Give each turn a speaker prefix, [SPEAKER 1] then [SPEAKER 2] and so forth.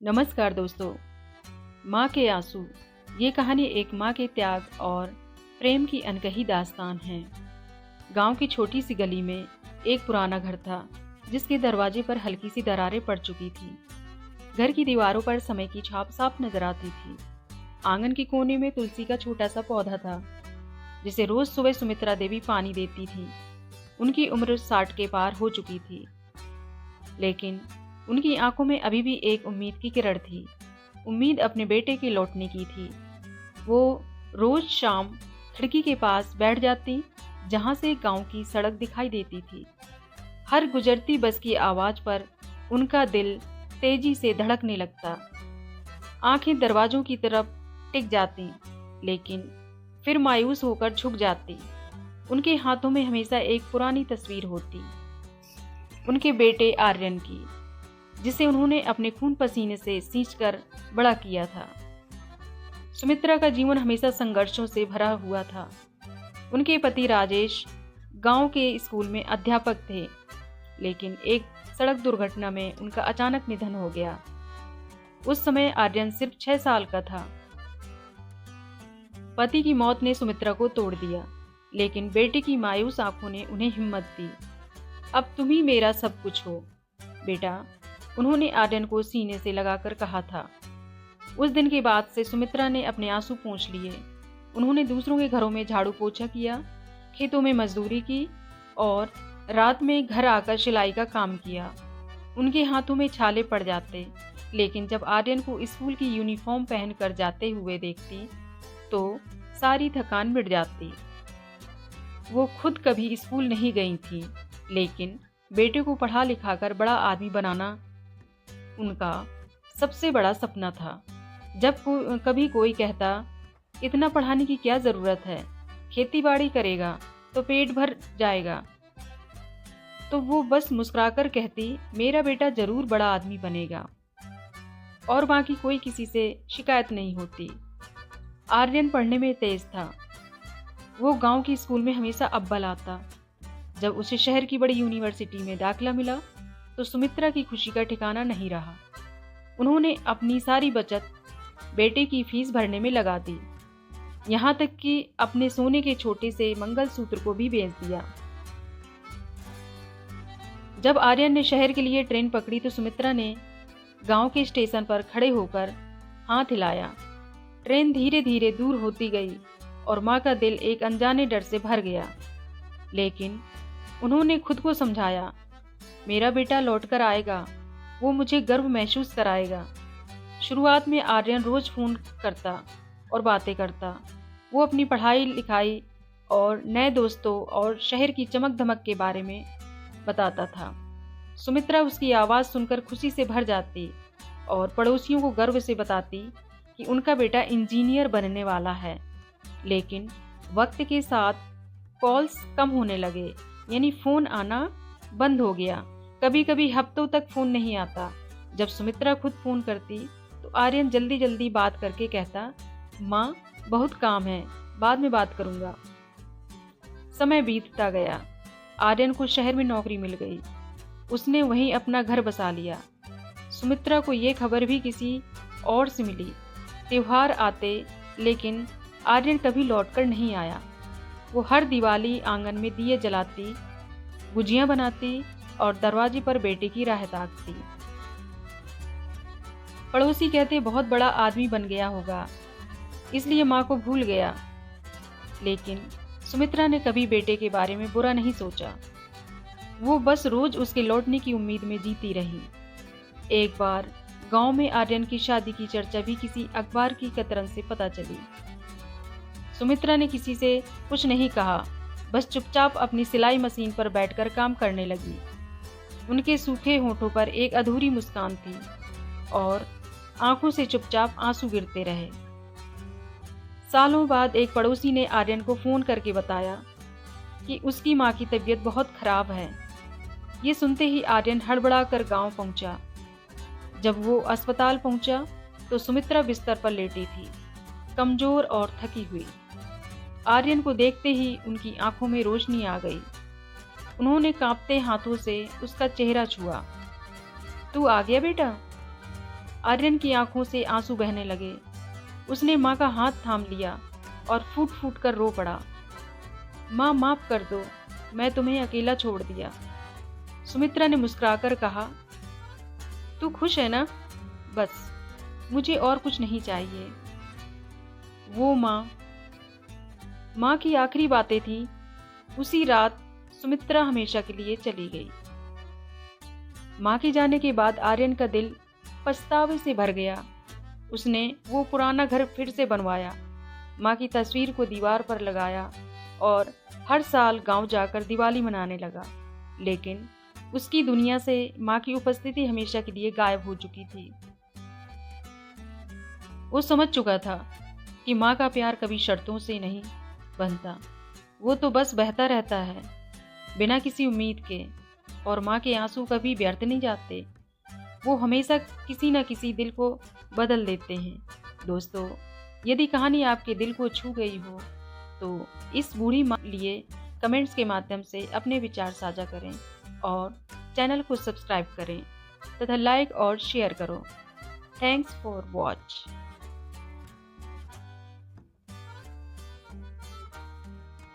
[SPEAKER 1] नमस्कार दोस्तों। माँ के आंसू ये कहानी एक माँ के त्याग और प्रेम की अनकही दास्तान है। गांव की छोटी सी गली में एक पुराना घर था जिसके दरवाजे पर हल्की सी दरारें पड़ चुकी थी। घर की दीवारों पर समय की छाप साफ नजर आती थी। आंगन के कोने में तुलसी का छोटा सा पौधा था जिसे रोज सुबह सुमित्रा देवी पानी देती थी। उनकी उम्र 60 के पार हो चुकी थी, लेकिन उनकी आंखों में अभी भी एक उम्मीद की किरण थी। उम्मीद अपने बेटे के लौटने की थी। वो रोज शाम खिड़की के पास बैठ जाती जहां से गांव की सड़क दिखाई देती थी। हर गुजरती बस की आवाज पर उनका दिल तेजी से धड़कने लगता। आंखें दरवाजों की तरफ टिक जाती, लेकिन फिर मायूस होकर झुक जाती। उनके हाथों में हमेशा एक पुरानी तस्वीर होती, उनके बेटे आर्यन की, जिसे उन्होंने अपने खून पसीने से सींचकर बड़ा किया था। सुमित्रा का जीवन हमेशा संघर्षों से भरा हुआ था। उनके पति राजेश गांव के स्कूल में अध्यापक थे, लेकिन एक सड़क दुर्घटना में उनका अचानक निधन हो गया। उस समय आर्यन सिर्फ 6 साल का था। पति की मौत ने सुमित्रा को तोड़ दिया, लेकिन बेटे की मायूस आंखों ने उन्हें हिम्मत दी। अब तुम ही मेरा सब कुछ हो बेटा, उन्होंने आर्यन को सीने से लगाकर कहा था। उस दिन के बाद से सुमित्रा ने अपने आंसू पोंछ लिए। उन्होंने दूसरों के घरों में झाड़ू पोछा किया, खेतों में मजदूरी की और रात में घर आकर सिलाई का काम किया। उनके हाथों में छाले पड़ जाते, लेकिन जब आर्यन को स्कूल की यूनिफॉर्म पहनकर जाते हुए देखती तो सारी थकान मिट जाती। वो खुद कभी स्कूल नहीं गई थी, लेकिन बेटे को पढ़ा लिखाकर बड़ा आदमी बनाना उनका सबसे बड़ा सपना था। जब कभी कोई कहता इतना पढ़ाने की क्या जरूरत है, खेती बाड़ी करेगा तो पेट भर जाएगा, तो वो बस मुस्कुराकर कहती मेरा बेटा जरूर बड़ा आदमी बनेगा, और बाकी कोई किसी से शिकायत नहीं होती। आर्यन पढ़ने में तेज था। वो गांव की स्कूल में हमेशा अव्वल आता। जब उसे शहर की बड़ी यूनिवर्सिटी में दाखिला मिला तो सुमित्रा की खुशी का ठिकाना नहीं रहा। उन्होंने अपनी सारी बचत बेटे की फीस भरने में लगा दी, यहाँ तक कि अपने सोने के छोटे से मंगलसूत्र को भी बेच दिया। जब आर्यन ने शहर के लिए ट्रेन पकड़ी तो सुमित्रा ने गांव के स्टेशन पर खड़े होकर हाथ हिलाया। ट्रेन धीरे धीरे दूर होती गई और माँ का दिल एक अनजाने डर से भर गया, लेकिन उन्होंने खुद को समझाया मेरा बेटा लौटकर आएगा, वो मुझे गर्व महसूस कराएगा। शुरुआत में आर्यन रोज फोन करता और बातें करता। वो अपनी पढ़ाई लिखाई और नए दोस्तों और शहर की चमक धमक के बारे में बताता था। सुमित्रा उसकी आवाज़ सुनकर खुशी से भर जाती और पड़ोसियों को गर्व से बताती कि उनका बेटा इंजीनियर बनने वाला है। लेकिन वक्त के साथ कॉल्स कम होने लगे, यानी फ़ोन आना बंद हो गया। कभी कभी हफ्तों तक फ़ोन नहीं आता। जब सुमित्रा खुद फ़ोन करती तो आर्यन जल्दी जल्दी बात करके कहता माँ बहुत काम है, बाद में बात करूँगा। समय बीतता गया। आर्यन को शहर में नौकरी मिल गई। उसने वहीं अपना घर बसा लिया। सुमित्रा को ये खबर भी किसी और से मिली। त्योहार आते, लेकिन आर्यन कभी लौटकर नहीं आया। वो हर दिवाली आंगन में दिए जलाती, गुजियाँ बनाती और दरवाजे पर बेटे की राह ताकती। पड़ोसी कहते बहुत बड़ा आदमी बन गया होगा, इसलिए माँ को भूल गया। लेकिन सुमित्रा ने कभी बेटे के बारे में बुरा नहीं सोचा। वो बस रोज उसके लौटने की उम्मीद में जीती रही। एक बार गांव में आर्यन की शादी की चर्चा भी किसी अखबार की कतरन से पता चली। सुमित्रा ने किसी से कुछ नहीं कहा, बस चुपचाप अपनी सिलाई मशीन पर बैठकर काम करने लगी। उनके सूखे होठों पर एक अधूरी मुस्कान थी और आंखों से चुपचाप आंसू गिरते रहे। सालों बाद एक पड़ोसी ने आर्यन को फोन करके बताया कि उसकी माँ की तबीयत बहुत खराब है। ये सुनते ही आर्यन हड़बड़ाकर गांव पहुंचा। जब वो अस्पताल पहुंचा तो सुमित्रा बिस्तर पर लेटी थी, कमजोर और थकी हुई। आर्यन को देखते ही उनकी आंखों में रोशनी आ गई। उन्होंने कांपते हाथों से उसका चेहरा छुआ। तू आ गया बेटा? आर्यन की आंखों से आंसू बहने लगे। उसने माँ का हाथ थाम लिया और फूट फूट कर रो पड़ा। माँ, माफ कर दो, मैं तुम्हें अकेला छोड़ दिया। सुमित्रा ने मुस्कुराकर कहा, तू खुश है ना? बस, मुझे और कुछ नहीं चाहिए। वो माँ की आखिरी बातें थी। उसी रात सुमित्रा हमेशा के लिए चली गई। माँ के जाने के बाद आर्यन का दिल पछतावे से भर गया। उसने वो पुराना घर फिर से बनवाया, माँ की तस्वीर को दीवार पर लगाया और हर साल गांव जाकर दिवाली मनाने लगा। लेकिन उसकी दुनिया से माँ की उपस्थिति हमेशा के लिए गायब हो चुकी थी। वो समझ चुका था कि माँ का प्यार कभी शर्तों से नहीं बनता, वो तो बस बहता रहता है बिना किसी उम्मीद के। और माँ के आंसू कभी व्यर्थ नहीं जाते, वो हमेशा किसी न किसी दिल को बदल देते हैं। दोस्तों, यदि कहानी आपके दिल को छू गई हो तो इस बूढ़ी माँ के लिए कमेंट्स के माध्यम से अपने विचार साझा करें और चैनल को सब्सक्राइब करें तथा लाइक और शेयर करो। Thanks for watch.